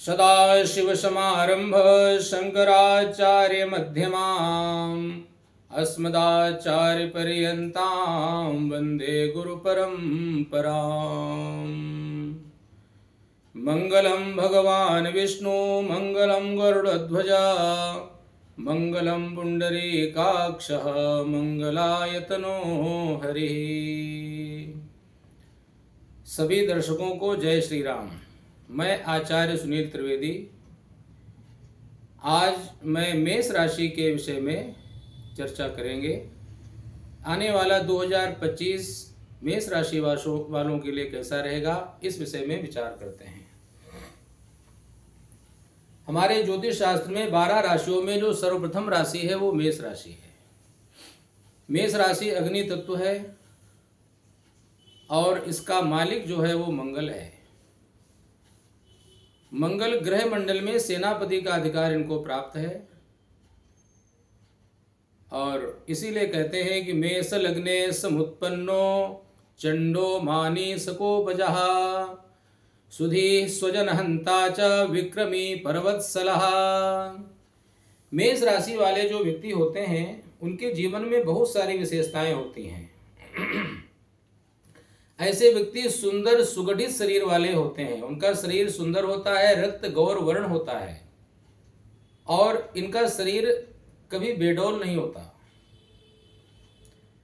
सदाशिवसमारंभ शंकराचार्य मध्यमाम् अस्मदाचार्यपर्यन्तां वन्दे गुरुपरम्पराम्। मंगलं भगवान् विष्णु मंगलं गरुडध्वज मंगलं पुंडरीकाक्षः मंगलायतनो हरि। सभी दर्शकों को जय श्री राम। मैं आचार्य सुनील त्रिवेदी आज मैं मेष राशि के विषय में चर्चा करेंगे। आने वाला 2025 मेष राशि वालों के लिए कैसा रहेगा, इस विषय में विचार करते हैं। हमारे ज्योतिष शास्त्र में 12 राशियों में जो सर्वप्रथम राशि है वो मेष राशि है। मेष राशि अग्नि तत्व है और इसका मालिक जो है वो मंगल है। मंगल ग्रह मंडल में सेनापति का अधिकार इनको प्राप्त है और इसीलिए कहते हैं कि मेष लग्ने समुत्पन्नो चंडो मानी सकोपजः सुधी स्वजन हंता च विक्रमी पर्वतसलः। मेष राशि वाले जो व्यक्ति होते हैं उनके जीवन में बहुत सारी विशेषताएं होती हैं। ऐसे व्यक्ति सुंदर सुगठित शरीर वाले होते हैं। उनका शरीर सुंदर होता है, रक्त गौर वर्ण होता है और इनका शरीर कभी बेडौल नहीं होता।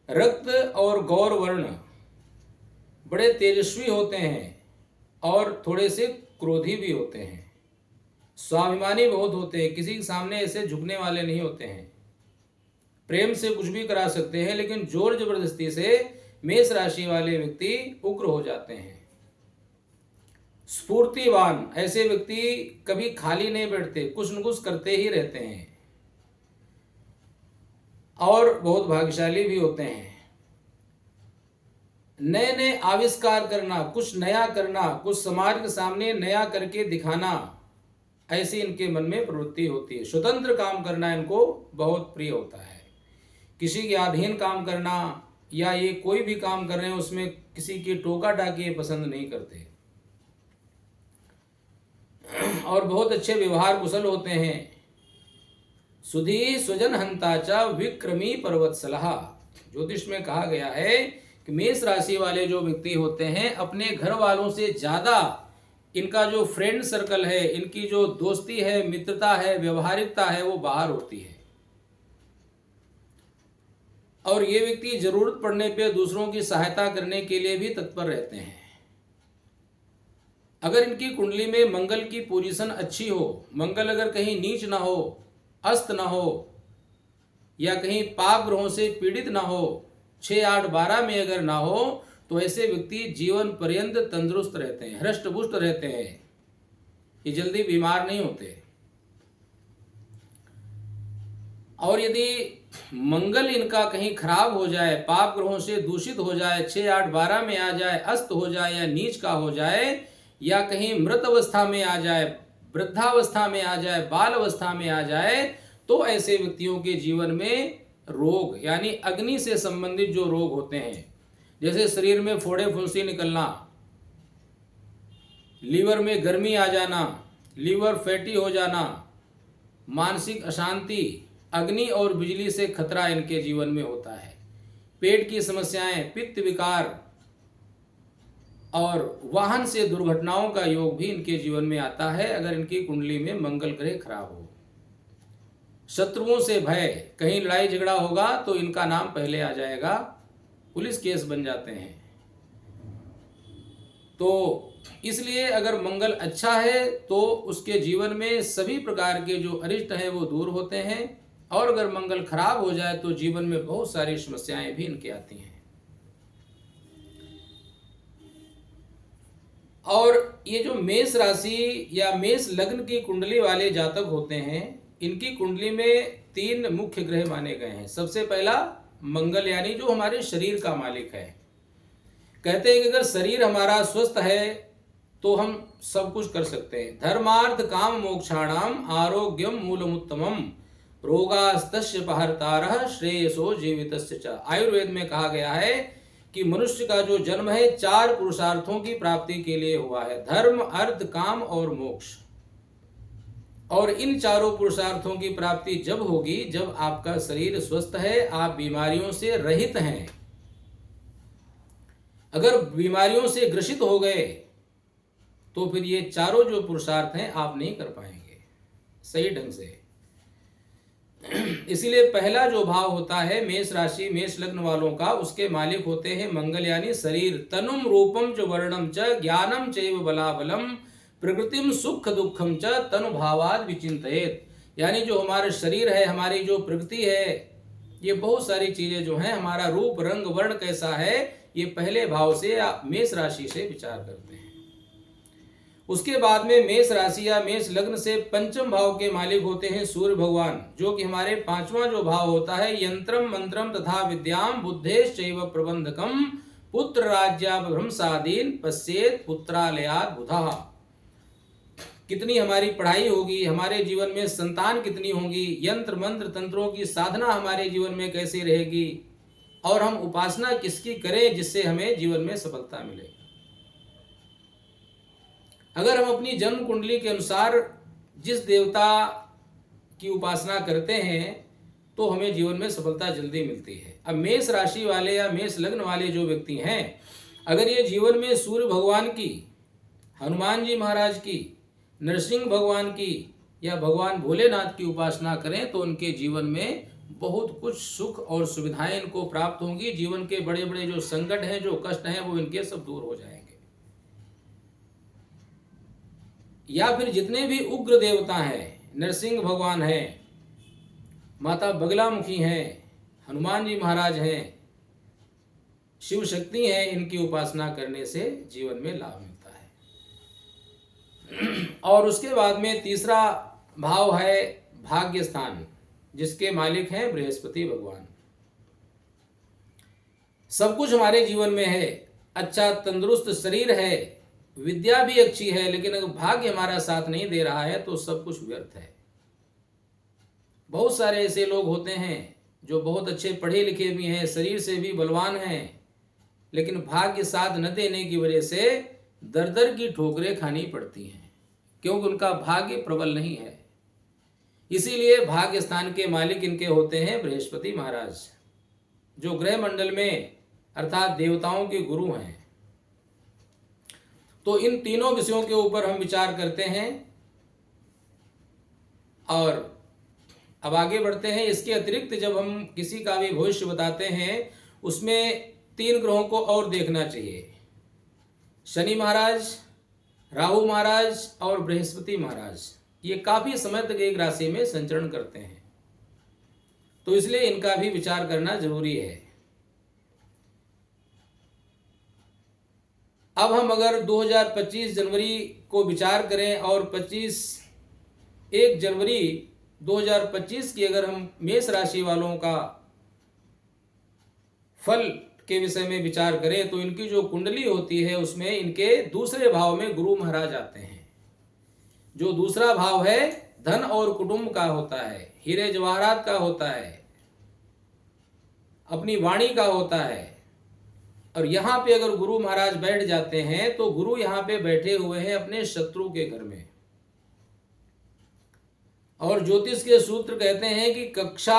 रक्त और गौर वर्ण बड़े तेजस्वी होते हैं और थोड़े से क्रोधी भी होते हैं। स्वाभिमानी बहुत होते हैं, किसी के सामने ऐसे झुकने वाले नहीं होते हैं। प्रेम से कुछ भी करा सकते हैं लेकिन जोर जबरदस्ती से मेष राशि वाले व्यक्ति उग्र हो जाते हैं। स्फूर्तिवान ऐसे व्यक्ति कभी खाली नहीं बैठते, कुछ न कुछ करते ही रहते हैं और बहुत भाग्यशाली भी होते हैं। नए नए आविष्कार करना, कुछ नया करना, कुछ समाज के सामने नया करके दिखाना, ऐसी इनके मन में प्रवृत्ति होती है। स्वतंत्र काम करना इनको बहुत प्रिय होता है। किसी के अधीन काम करना या ये कोई भी काम कर रहे हैं उसमें किसी की टोका टाकी पसंद नहीं करते और बहुत अच्छे व्यवहार कुशल होते हैं। सुधी स्वजन हंता च विक्रमी पर्वतसलः। ज्योतिष में कहा गया है कि मेष राशि वाले जो व्यक्ति होते हैं अपने घर वालों से ज्यादा इनका जो फ्रेंड सर्कल है, इनकी जो दोस्ती है, मित्रता है, व्यवहारिकता है, वो बाहर होती है और ये व्यक्ति जरूरत पड़ने पे दूसरों की सहायता करने के लिए भी तत्पर रहते हैं। अगर इनकी कुंडली में मंगल की पोजीशन अच्छी हो, मंगल अगर कहीं नीच ना हो, अस्त ना हो या कहीं पाप ग्रहों से पीड़ित ना हो, 6, 8, 12 में अगर ना हो, तो ऐसे व्यक्ति जीवन पर्यंत तंदुरुस्त रहते हैं, हृष्ट पुष्ट रहते हैं, ये जल्दी बीमार नहीं होते। और यदि मंगल इनका कहीं खराब हो जाए, पाप ग्रहों से दूषित हो जाए, 6, 8, 12 में आ जाए, अस्त हो जाए या नीच का हो जाए या कहीं मृत अवस्था में आ जाए, वृद्धावस्था में आ जाए, बाल अवस्था में आ जाए, तो ऐसे व्यक्तियों के जीवन में रोग यानी अग्नि से संबंधित जो रोग होते हैं, जैसे शरीर में फोड़े फुंसी निकलना, लीवर में गर्मी आ जाना, लीवर फैटी हो जाना, मानसिक अशांति, अग्नि और बिजली से खतरा इनके जीवन में होता है। पेट की समस्याएं, पित्त विकार और वाहन से दुर्घटनाओं का योग भी इनके जीवन में आता है अगर इनकी कुंडली में मंगल ग्रह खराब हो। शत्रुओं से भय, कहीं लड़ाई झगड़ा होगा तो इनका नाम पहले आ जाएगा, पुलिस केस बन जाते हैं। तो इसलिए अगर मंगल अच्छा है तो उसके जीवन में सभी प्रकार के जो अरिष्ट हैं वो दूर होते हैं और अगर मंगल खराब हो जाए तो जीवन में बहुत सारी समस्याएं भी इनके आती हैं। और ये जो मेष राशि या मेष लग्न की कुंडली वाले जातक होते हैं, इनकी कुंडली में 3 मुख्य ग्रह माने गए हैं। सबसे पहला मंगल यानी जो हमारे शरीर का मालिक है। कहते हैं कि अगर शरीर हमारा स्वस्थ है तो हम सब कुछ कर सकते हैं। धर्मार्थ काम मोक्षाणाम आरोग्यम मूलमुत्तमम रोगास्तस्य पहर्तारः श्रेयसो जीवितस्य च। आयुर्वेद में कहा गया है कि मनुष्य का जो जन्म है 4 पुरुषार्थों की प्राप्ति के लिए हुआ है, धर्म, अर्थ, काम और मोक्ष। और इन चारों पुरुषार्थों की प्राप्ति जब होगी जब आपका शरीर स्वस्थ है, आप बीमारियों से रहित हैं। अगर बीमारियों से ग्रसित हो गए तो फिर ये चारों जो पुरुषार्थ हैं आप नहीं कर पाएंगे सही ढंग से। इसीलिए पहला जो भाव होता है मेष राशि मेष लग्न वालों का, उसके मालिक होते हैं मंगल, यानी शरीर। तनुम रूपम च वर्णम च ज्ञानम चैव बलाबलम प्रकृतिम सुख दुखम च तनु भावाद विचिंतयेत। यानी जो हमारा शरीर है, हमारी जो प्रकृति है, ये बहुत सारी चीजें जो हैं, हमारा रूप रंग वर्ण कैसा है, ये पहले भाव से मेष राशि से विचार करते हैं। उसके बाद में मेष राशि या मेष लग्न से पंचम भाव के मालिक होते हैं सूर्य भगवान, जो कि हमारे 5वां जो भाव होता है यंत्रम मंत्रम तथा विद्याम बुद्धेश्चैव प्रबंधकम पुत्र राज्याभ्रंशादीन पश्चेत पुत्रालयाद बुधा। कितनी हमारी पढ़ाई होगी, हमारे जीवन में संतान कितनी होंगी, यंत्र मंत्र तंत्रों की साधना हमारे जीवन में कैसी रहेगी, और हम उपासना किसकी करें जिससे हमें जीवन में सफलता मिले। अगर हम अपनी जन्म कुंडली के अनुसार जिस देवता की उपासना करते हैं तो हमें जीवन में सफलता जल्दी मिलती है। अब मेष राशि वाले या मेष लग्न वाले जो व्यक्ति हैं, अगर ये जीवन में सूर्य भगवान की, हनुमान जी महाराज की, नरसिंह भगवान की या भगवान भोलेनाथ की उपासना करें तो उनके जीवन में बहुत कुछ सुख और सुविधाएं इनको प्राप्त होंगी। जीवन के बड़े बड़े जो संकट हैं, जो कष्ट हैं, वो इनके सब दूर हो जाएंगे। या फिर जितने भी उग्र देवता हैं, नरसिंह भगवान हैं, माता बगलामुखी हैं, हनुमान जी महाराज हैं, शिव शक्ति हैं, इनकी उपासना करने से जीवन में लाभ मिलता है। और उसके बाद में तीसरा भाव है भाग्य स्थान, जिसके मालिक हैं बृहस्पति भगवान। सब कुछ हमारे जीवन में है, अच्छा तंदुरुस्त शरीर है, विद्या भी अच्छी है, लेकिन अगर भाग्य हमारा साथ नहीं दे रहा है तो सब कुछ व्यर्थ है। बहुत सारे ऐसे लोग होते हैं जो बहुत अच्छे पढ़े लिखे भी हैं, शरीर से भी बलवान हैं, लेकिन भाग्य साथ न देने की वजह से दर दर की ठोकरें खानी पड़ती हैं, क्योंकि उनका भाग्य प्रबल नहीं है। इसीलिए भाग्य स्थान के मालिक इनके होते हैं बृहस्पति महाराज, जो ग्रह मंडल में अर्थात देवताओं के गुरु हैं। तो इन तीनों विषयों के ऊपर हम विचार करते हैं और अब आगे बढ़ते हैं। इसके अतिरिक्त जब हम किसी का भी भविष्य बताते हैं उसमें 3 ग्रहों को और देखना चाहिए, शनि महाराज, राहु महाराज और बृहस्पति महाराज। ये काफी समय तक एक राशि में संचरण करते हैं, तो इसलिए इनका भी विचार करना जरूरी है। अब हम अगर 2025 जनवरी को विचार करें और 1 जनवरी 2025 की अगर हम मेष राशि वालों का फल के विषय में विचार करें तो इनकी जो कुंडली होती है उसमें इनके दूसरे भाव में गुरु महाराज आते हैं। जो दूसरा भाव है धन और कुटुंब का होता है, हीरे जवाहरात का होता है, अपनी वाणी का होता है। और यहाँ पे अगर गुरु महाराज बैठ जाते हैं तो गुरु यहाँ पे बैठे हुए हैं अपने शत्रु के घर में। और ज्योतिष के सूत्र कहते हैं कि कक्षा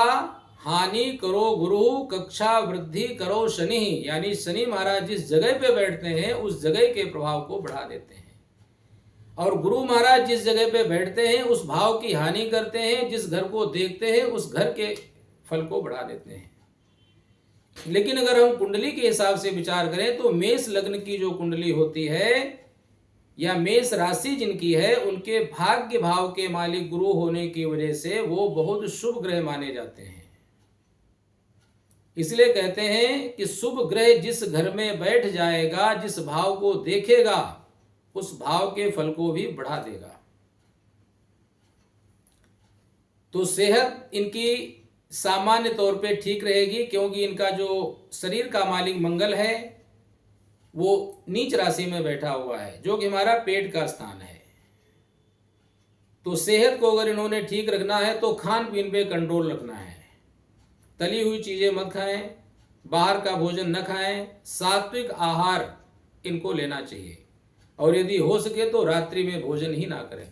हानि करो गुरु, कक्षा वृद्धि करो शनि। यानी शनि महाराज जिस जगह पे बैठते हैं उस जगह के प्रभाव को बढ़ा देते हैं, और गुरु महाराज जिस जगह पे बैठते हैं उस भाव की हानि करते हैं, जिस घर को देखते हैं उस घर के फल को बढ़ा देते हैं। लेकिन अगर हम कुंडली के हिसाब से विचार करें तो मेष लग्न की जो कुंडली होती है या मेष राशि जिनकी है, उनके भाग्य भाव के मालिक गुरु होने की वजह से वो बहुत शुभ ग्रह माने जाते हैं। इसलिए कहते हैं कि शुभ ग्रह जिस घर में बैठ जाएगा, जिस भाव को देखेगा, उस भाव के फल को भी बढ़ा देगा। तो सेहत इनकी सामान्य तौर पे ठीक रहेगी, क्योंकि इनका जो शरीर का मालिक मंगल है वो नीच राशि में बैठा हुआ है, जो कि हमारा पेट का स्थान है। तो सेहत को अगर इन्होंने ठीक रखना है तो खान पीन पे कंट्रोल रखना है। तली हुई चीजें मत खाएं, बाहर का भोजन न खाएं, सात्विक आहार इनको लेना चाहिए, और यदि हो सके तो रात्रि में भोजन ही ना करें,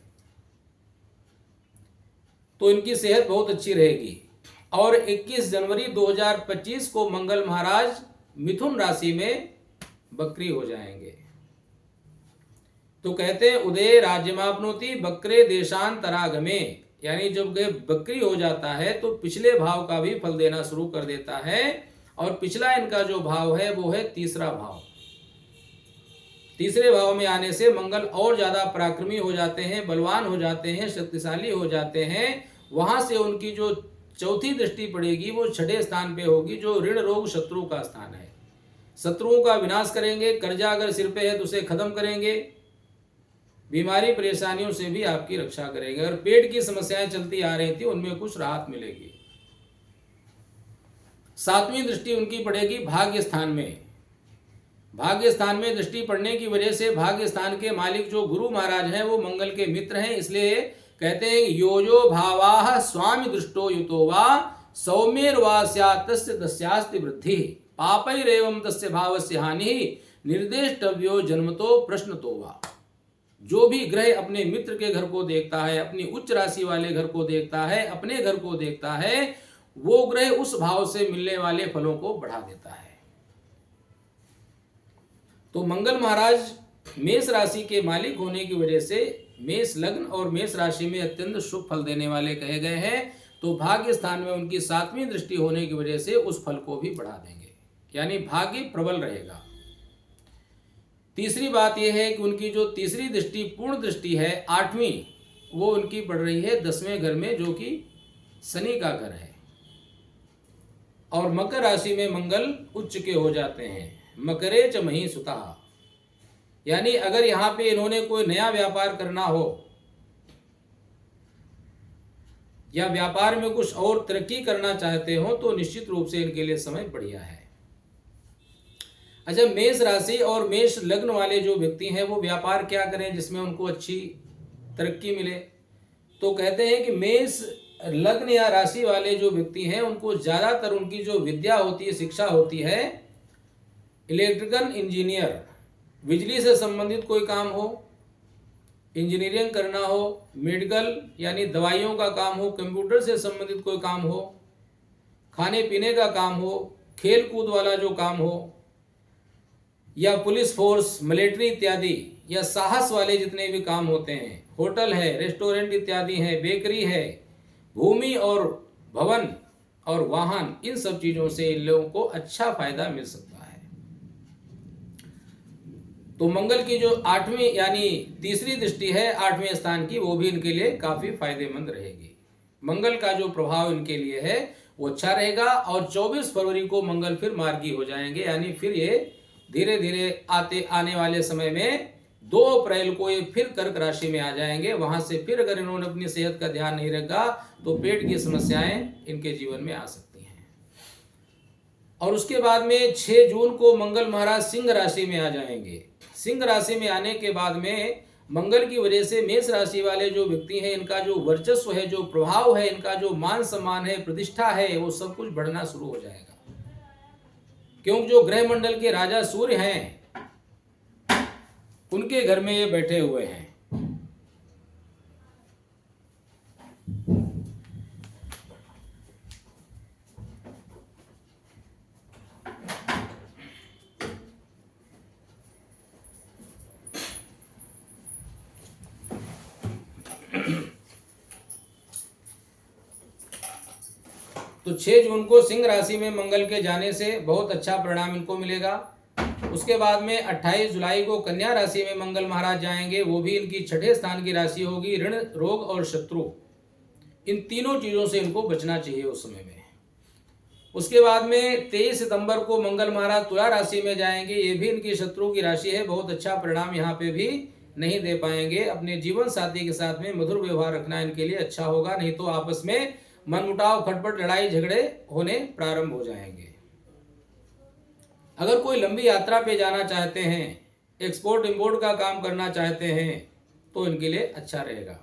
तो इनकी सेहत बहुत अच्छी रहेगी। और 21 जनवरी 2025 को मंगल महाराज मिथुन राशि में बकरी हो जाएंगे। तो कहते हैं उदय राज्यमापनोति बकरे देशांतरागमे, यानी जब बकरी हो जाता है तो पिछले भाव का भी फल देना शुरू कर देता है, और पिछला इनका जो भाव है वो है तीसरा भाव। तीसरे भाव में आने से मंगल और ज्यादा पराक्रमी हो जाते हैं, बलवान हो जाते हैं, शक्तिशाली हो जाते हैं। वहां से उनकी जो चौथी दृष्टि पड़ेगी वो छठे स्थान पे होगी, जो ऋण रोग शत्रु का स्थान है। शत्रुओं का विनाश करेंगे, कर्जा अगर सिर पे है तो उसे खत्म करेंगे, बीमारी परेशानियों से भी आपकी रक्षा करेंगे। और पेट की समस्याएं चलती आ रही थी उनमें कुछ राहत मिलेगी। सातवीं दृष्टि उनकी पड़ेगी भाग्य स्थान में। भाग्य स्थान में दृष्टि पड़ने की वजह से भाग्य स्थान के मालिक जो गुरु महाराज हैं वो मंगल के मित्र हैं, इसलिए कहते हैं योजो भावाः स्वामी दृष्टो युतो वा सौम्यर्वा स्यात् तस्य तस्यास्ति वृद्धि पापैरेवं तस्य भावस्य हानि निर्देष्टव्यो जन्मतो प्रश्नतो वा। जो भी ग्रह अपने मित्र के घर को देखता है, अपनी उच्च राशि वाले घर को देखता है, अपने घर को देखता है, वो ग्रह उस भाव से मिलने वाले फलों को बढ़ा देता है। तो मंगल महाराज मेष राशि के मालिक होने की वजह से मेष लग्न और मेष राशि में अत्यंत शुभ फल देने वाले कहे गए हैं। तो भाग्य स्थान में उनकी सातवीं दृष्टि होने की वजह से उस फल को भी बढ़ा देंगे, यानी भाग्य प्रबल रहेगा। तीसरी बात यह है कि उनकी जो तीसरी दृष्टि पूर्ण दृष्टि है आठवीं, वो उनकी पड़ रही है 10वें घर में, जो कि शनि का घर है। और मकर राशि में मंगल उच्च के हो जाते हैं, मकरे च मही सुता, यानी अगर यहां पे इन्होंने कोई नया व्यापार करना हो या व्यापार में कुछ और तरक्की करना चाहते हो तो निश्चित रूप से इनके लिए समय बढ़िया है। अच्छा, मेष राशि और मेष लग्न वाले जो व्यक्ति हैं वो व्यापार क्या करें जिसमें उनको अच्छी तरक्की मिले? तो कहते हैं कि मेष लग्न या राशि वाले जो व्यक्ति हैं उनको ज्यादातर उनकी जो विद्या होती है, शिक्षा होती है, इलेक्ट्रिकल इंजीनियर, बिजली से संबंधित कोई काम हो, इंजीनियरिंग करना हो, मेडिकल यानी दवाइयों का काम हो, कंप्यूटर से संबंधित कोई काम हो, खाने पीने का काम हो, खेल कूद वाला जो काम हो, या पुलिस फोर्स, मिलिट्री इत्यादि, या साहस वाले जितने भी काम होते हैं, होटल है, रेस्टोरेंट इत्यादि है, बेकरी है, भूमि और भवन और वाहन, इन सब चीजों से इन लोगों को अच्छा फायदा मिल सकता है। तो मंगल की जो आठवीं यानी तीसरी दृष्टि है आठवें स्थान की, वो भी इनके लिए काफी फायदेमंद रहेगी। मंगल का जो प्रभाव इनके लिए है वो अच्छा रहेगा। और 24 फरवरी को मंगल फिर मार्गी हो जाएंगे, यानी फिर ये धीरे धीरे आने वाले समय में 2 अप्रैल को ये फिर कर्क राशि में आ जाएंगे। वहां से फिर अगर इन्होंने अपनी सेहत का ध्यान नहीं रखा तो पेट की समस्याएं इनके जीवन में आ सकती हैं। और उसके बाद में 6 जून को मंगल महाराज सिंह राशि में आ जाएंगे। सिंह राशि में आने के बाद में मंगल की वजह से मेष राशि वाले जो व्यक्ति हैं इनका जो वर्चस्व है, जो प्रभाव है, इनका जो मान सम्मान है, प्रतिष्ठा है, वो सब कुछ बढ़ना शुरू हो जाएगा। क्योंकि जो ग्रह मंडल के राजा सूर्य हैं उनके घर में ये बैठे हुए हैं। तो 6 जून को सिंह राशि में मंगल के जाने से बहुत अच्छा परिणाम इनको मिलेगा। उसके बाद में 28 जुलाई को कन्या राशि में मंगल महाराज जाएंगे, वो भी इनकी छठे स्थान की राशि होगी। ऋण, रोग और शत्रु, इन तीनों चीजों से इनको बचना चाहिए उस समय में। उसके बाद में 23 सितंबर को मंगल महाराज तुला राशि में जाएंगे, ये भी इनकी शत्रु की राशि है। बहुत अच्छा परिणाम यहाँ पे भी नहीं दे पाएंगे। अपने जीवन साथी के साथ में मधुर व्यवहार रखना इनके लिए अच्छा होगा, नहीं तो आपस में मनमुटाव, खटपट, लड़ाई झगड़े होने प्रारंभ हो जाएंगे। अगर कोई लंबी यात्रा पे जाना चाहते हैं, एक्सपोर्ट इंपोर्ट का काम करना चाहते हैं, तो इनके लिए अच्छा रहेगा।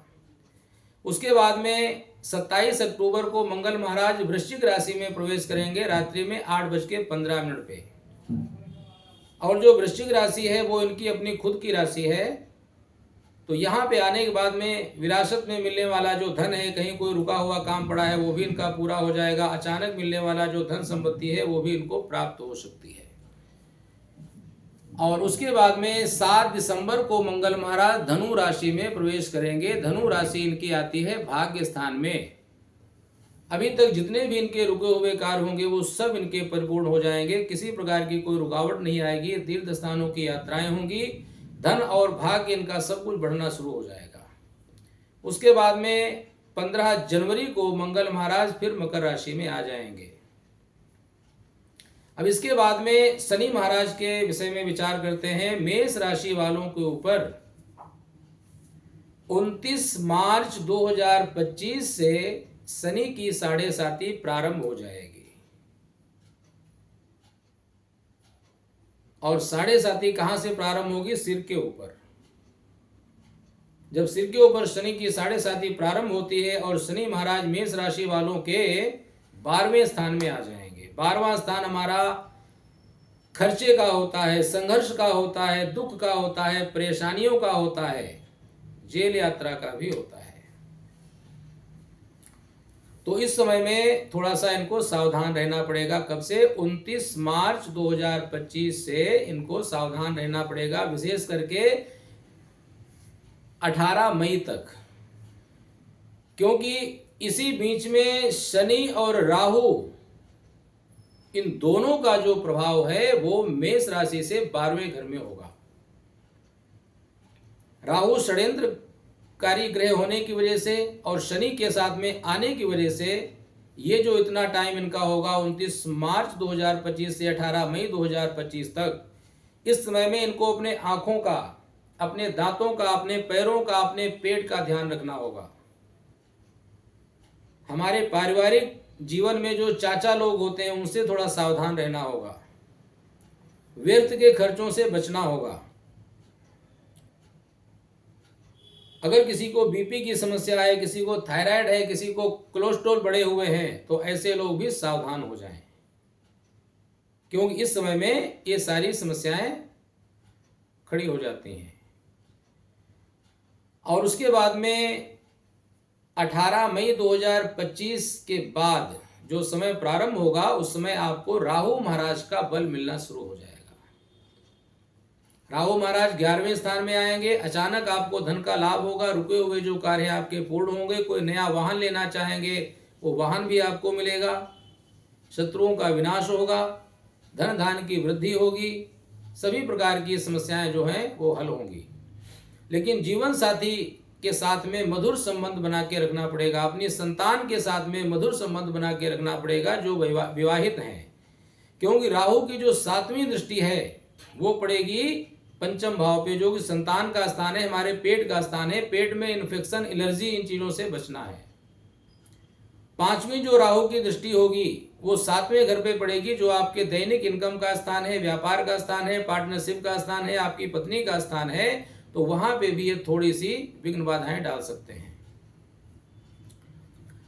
उसके बाद में 27 अक्टूबर को मंगल महाराज वृश्चिक राशि में प्रवेश करेंगे रात्रि में 8:15 पे। और जो वृश्चिक राशि है वो इनकी अपनी खुद की राशि है। तो यहाँ पे आने के बाद में विरासत में मिलने वाला जो धन है, कहीं कोई रुका हुआ काम पड़ा है वो भी इनका पूरा हो जाएगा। अचानक मिलने वाला जो धन संपत्ति है वो भी इनको प्राप्त हो सकती है। और उसके बाद में 7 दिसंबर को मंगल महाराज धनु राशि में प्रवेश करेंगे। धनु राशि इनकी आती है भाग्य स्थान में। अभी तक जितने भी इनके रुके हुए कार्य होंगे वो सब इनके परिपूर्ण हो जाएंगे। किसी प्रकार की कोई रुकावट नहीं आएगी। तीर्थ स्थानों की यात्राएं होंगी। धन और भाग्य इनका सब कुछ बढ़ना शुरू हो जाएगा। उसके बाद में 15 जनवरी को मंगल महाराज फिर मकर राशि में आ जाएंगे। अब इसके बाद में शनि महाराज के विषय में विचार करते हैं। मेष राशि वालों के ऊपर 29 मार्च 2025 से शनि की 7.5 प्रारंभ हो जाएगी। और 7.5 कहां से प्रारंभ होगी? सिर के ऊपर। जब सिर के ऊपर शनि की 7.5 प्रारंभ होती है और शनि महाराज मेष राशि वालों के 12वें स्थान में आ जाएंगे। 12वां स्थान हमारा खर्चे का होता है, संघर्ष का होता है, दुख का होता है, परेशानियों का होता है, जेल यात्रा का भी होता है। तो इस समय में थोड़ा सा इनको सावधान रहना पड़ेगा। कब से? 29 मार्च 2025 से इनको सावधान रहना पड़ेगा, विशेष करके 18 मई तक। क्योंकि इसी बीच में शनि और राहु, इन दोनों का जो प्रभाव है वो मेष राशि से 12वें घर में होगा। राहु षड्यंत्रकारी ग्रह होने की वजह से और शनि के साथ में आने की वजह से ये जो इतना टाइम इनका होगा 29 मार्च 2025 से 18 मई 2025 तक, इस समय में इनको अपने आंखों का, अपने दांतों का, अपने पैरों का, अपने पेट का ध्यान रखना होगा। हमारे पारिवारिक जीवन में जो चाचा लोग होते हैं उनसे थोड़ा सावधान रहना होगा। व्यर्थ के खर्चों से बचना होगा। अगर किसी को बीपी की समस्या है, किसी को थायराइड है, किसी को कोलेस्ट्रॉल बढ़े हुए हैं, तो ऐसे लोग भी सावधान हो जाएं। क्योंकि इस समय में ये सारी समस्याएं खड़ी हो जाती हैं। और उसके बाद में 18 मई 2025 के बाद जो समय प्रारंभ होगा उस समय आपको राहु महाराज का बल मिलना शुरू हो जाएगा। राहु महाराज 11वें स्थान में आएंगे। अचानक आपको धन का लाभ होगा। रुके हुए जो कार्य आपके पूर्ण होंगे। कोई नया वाहन लेना चाहेंगे वो वाहन भी आपको मिलेगा। शत्रुओं का विनाश होगा। धन धान्य की वृद्धि होगी। सभी प्रकार की समस्याएं जो हैं वो हल होंगी। लेकिन जीवन साथी के साथ में मधुर संबंध बना के रखना पड़ेगा। अपनी संतान के साथ में मधुर संबंध बना के रखना पड़ेगा जो विवाहित हैं। क्योंकि राहु की जो 7वीं दृष्टि है वो पड़ेगी पंचम भाव पे, जो कि संतान का स्थान है, हमारे पेट का स्थान है। पेट में इन्फेक्शन, एलर्जी, इन चीजों से बचना है। 5वीं जो राहु की दृष्टि होगी वो 7वें घर पे पड़ेगी, जो आपके दैनिक इनकम का स्थान है, व्यापार का स्थान है, पार्टनरशिप का स्थान है, आपकी पत्नी का स्थान है। तो वहां पे भी ये थोड़ी सी विघ्न बाधाएं डाल सकते हैं।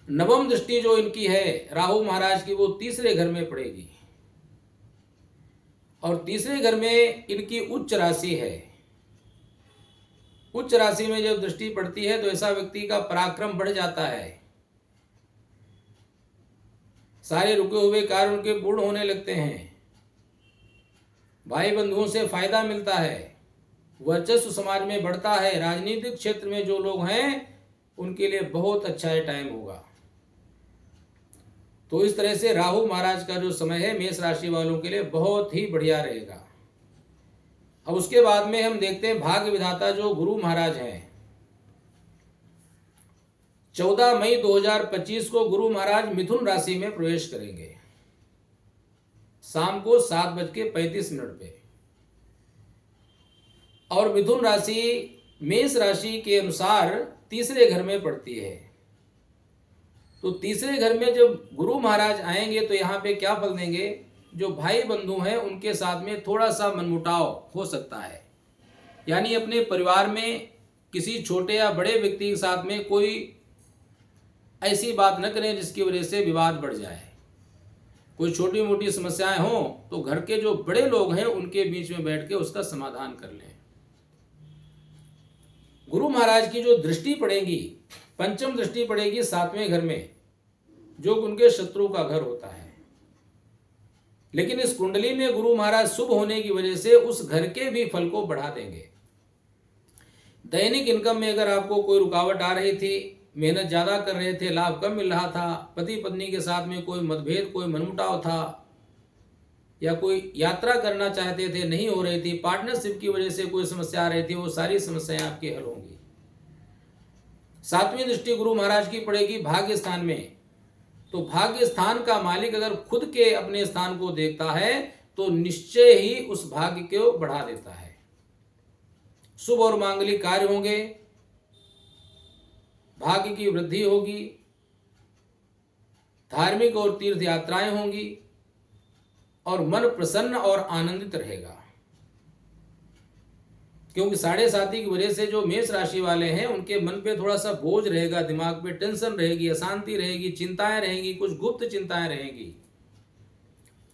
9वीं दृष्टि जो इनकी है राहु महाराज की, वो 3रे घर में पड़ेगी। और 3रे घर में इनकी उच्च राशि है। उच्च राशि में जब दृष्टि पड़ती है तो ऐसा व्यक्ति का पराक्रम बढ़ जाता है। सारे रुके हुए कार्य उनके पूर्ण होने लगते हैं। भाई बंधुओं से फायदा मिलता है। वर्चस्व समाज में बढ़ता है। राजनीतिक क्षेत्र में जो लोग हैं उनके लिए बहुत अच्छा टाइम होगा। तो इस तरह से राहु महाराज का जो समय है मेष राशि वालों के लिए बहुत ही बढ़िया रहेगा। अब उसके बाद में हम देखते हैं भाग्य विधाता जो गुरु महाराज हैं। 14 मई 2025 को गुरु महाराज मिथुन राशि में प्रवेश करेंगे, शाम को 7:35 पे। और मिथुन राशि मेष राशि के अनुसार 3रे घर में पड़ती है। तो 3रे घर में जब गुरु महाराज आएंगे तो यहाँ पे क्या फल देंगे? जो भाई बंधु हैं उनके साथ में थोड़ा सा मनमुटाव हो सकता है। यानी अपने परिवार में किसी छोटे या बड़े व्यक्ति के साथ में कोई ऐसी बात न करें जिसकी वजह से विवाद बढ़ जाए। कोई छोटी मोटी समस्याएं हों तो घर के जो बड़े लोग हैं उनके बीच में बैठ के उसका समाधान कर लें। गुरु महाराज की जो दृष्टि पड़ेगी, पंचम दृष्टि पड़ेगी 7वें घर में, जो उनके शत्रु का घर होता है। लेकिन इस कुंडली में गुरु महाराज शुभ होने की वजह से उस घर के भी फल को बढ़ा देंगे। दैनिक इनकम में अगर आपको कोई रुकावट आ रही थी, मेहनत ज़्यादा कर रहे थे, लाभ कम मिल रहा था, पति पत्नी के साथ में कोई मतभेद, कोई मनमुटाव था, या कोई यात्रा करना चाहते थे, नहीं हो रही थी, पार्टनरशिप की वजह से कोई समस्या आ रही थी, वो सारी समस्याएं आपकी हल होंगी। 7वीं दृष्टि गुरु महाराज की पड़ेगी भाग्य स्थान में। तो भाग्य स्थान का मालिक अगर खुद के अपने स्थान को देखता है तो निश्चय ही उस भाग्य को बढ़ा देता है। शुभ और मांगलिक कार्य होंगे, भाग्य की वृद्धि होगी, धार्मिक और तीर्थ यात्राएं होंगी और मन प्रसन्न और आनंदित रहेगा। क्योंकि 7.5 की वजह से जो मेष राशि वाले हैं उनके मन पे थोड़ा सा बोझ रहेगा, दिमाग पे टेंशन रहेगी, अशांति रहेगी, चिंताएं रहेंगी, कुछ गुप्त चिंताएं रहेंगी।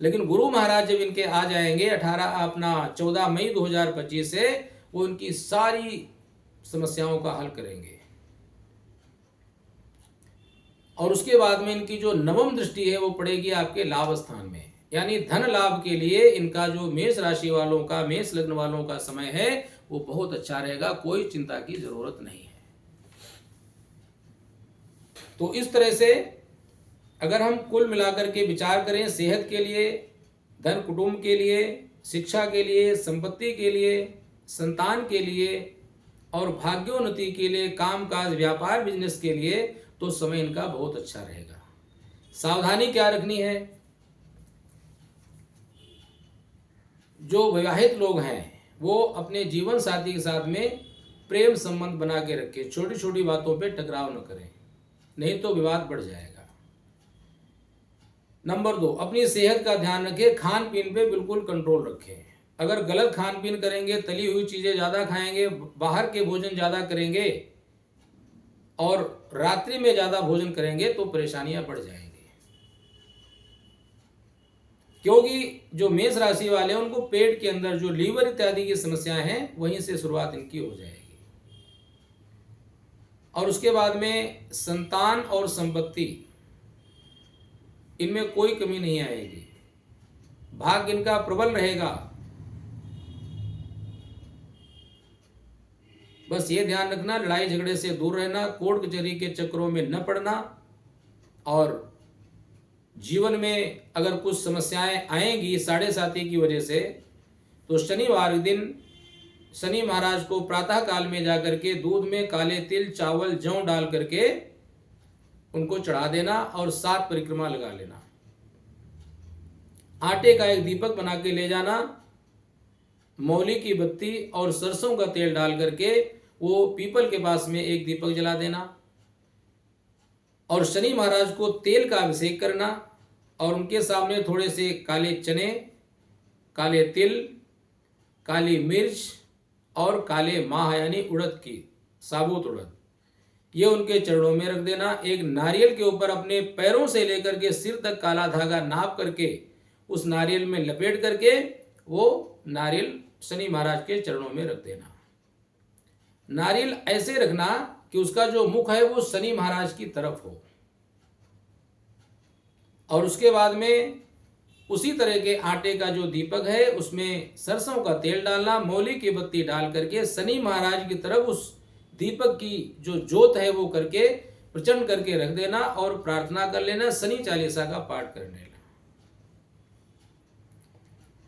लेकिन गुरु महाराज जब इनके आ जाएंगे 14 मई 2025 से, वो उनकी सारी समस्याओं का हल करेंगे। और उसके बाद में इनकी जो 9वीं दृष्टि है वो पड़ेगी आपके लाभ स्थान में, यानी धन लाभ के लिए इनका जो मेष राशि वालों का, मेष लग्न वालों का समय है वो बहुत अच्छा रहेगा, कोई चिंता की जरूरत नहीं है। तो इस तरह से अगर हम कुल मिलाकर के विचार करें, सेहत के लिए, धन कुटुंब के लिए, शिक्षा के लिए, संपत्ति के लिए, संतान के लिए और भाग्योन्नति के लिए, कामकाज, व्यापार, बिजनेस के लिए, तो समय इनका बहुत अच्छा रहेगा। सावधानी क्या रखनी है? जो विवाहित लोग हैं वो अपने जीवन साथी के साथ में प्रेम संबंध बना के रखें, छोटी छोटी बातों पे टकराव न करें, नहीं तो विवाद बढ़ जाएगा। नंबर 2, अपनी सेहत का ध्यान रखें, खान पीन पे बिल्कुल कंट्रोल रखें। अगर गलत खान पीन करेंगे, तली हुई चीजें ज्यादा खाएंगे, बाहर के भोजन ज्यादा करेंगे और रात्रि में ज्यादा भोजन करेंगे तो परेशानियां बढ़ जाएंगी। क्योंकि जो मेष राशि वाले हैं उनको पेट के अंदर जो लीवर इत्यादि की समस्याएं हैं वहीं से शुरुआत इनकी हो जाएगी। और उसके बाद में संतान और संपत्ति, इनमें कोई कमी नहीं आएगी, भाग्य इनका प्रबल रहेगा। बस ये ध्यान रखना, लड़ाई झगड़े से दूर रहना, कोर्ट कचहरी के चक्रों में न पड़ना, और जीवन में अगर कुछ समस्याएं आएंगी 7.5 की वजह से, तो शनिवार दिन शनि महाराज को प्रातः काल में जाकर के दूध में काले तिल, चावल, जौ डाल करके उनको चढ़ा देना और 7 परिक्रमा लगा लेना। आटे का एक दीपक बना के ले जाना, मौली की बत्ती और सरसों का तेल डाल करके वो पीपल के पास में एक दीपक जला देना और शनि महाराज को तेल का अभिषेक करना और उनके सामने थोड़े से काले चने, काले तिल, काली मिर्च और काले माह यानी उड़द की साबुत उड़द, ये उनके चरणों में रख देना। एक नारियल के ऊपर अपने पैरों से लेकर के सिर तक काला धागा नाप करके उस नारियल में लपेट करके वो नारियल शनि महाराज के चरणों में रख देना। नारियल ऐसे रखना कि उसका जो मुख है वो शनि महाराज की तरफ हो। और उसके बाद में उसी तरह के आटे का जो दीपक है उसमें सरसों का तेल डालना, मौली की बत्ती डाल करके शनि महाराज की तरफ उस दीपक की जो ज्योत है वो करके प्रचंड करके रख देना और प्रार्थना कर लेना, शनि चालीसा का पाठ कर लेना।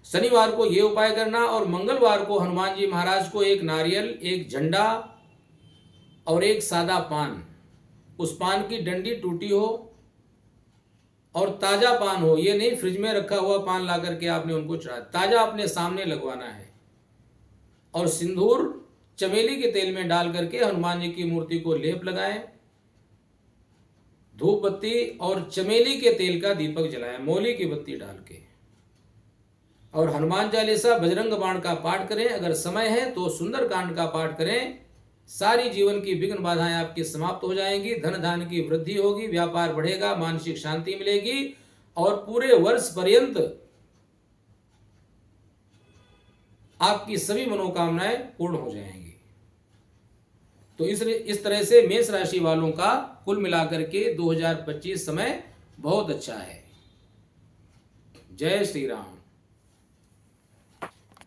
शनिवार को ये उपाय करना और मंगलवार को हनुमान जी महाराज को एक नारियल, एक झंडा और एक सादा पान, उस पान की डंडी टूटी हो और ताजा पान हो, ये नहीं फ्रिज में रखा हुआ पान ला करके आपने उनको चढ़ाया, ताजा अपने सामने लगवाना है। और सिंदूर चमेली के तेल में डाल करके हनुमान जी की मूर्ति को लेप लगाएं, धूप बत्ती और चमेली के तेल का दीपक जलाएं मौली की बत्ती डाल के, और हनुमान चालीसा, बजरंग बाण का पाठ करें। अगर समय है तो सुंदरकांड का पाठ करें सारी जीवन की विघ्न बाधाएं आपकी समाप्त हो जाएंगी, धन धान्य की वृद्धि होगी, व्यापार बढ़ेगा, मानसिक शांति मिलेगी और पूरे वर्ष पर्यंत आपकी सभी मनोकामनाएं पूर्ण हो जाएंगी। तो इस तरह से मेष राशि वालों का कुल मिलाकर के 2025 समय बहुत अच्छा है। जय श्री राम।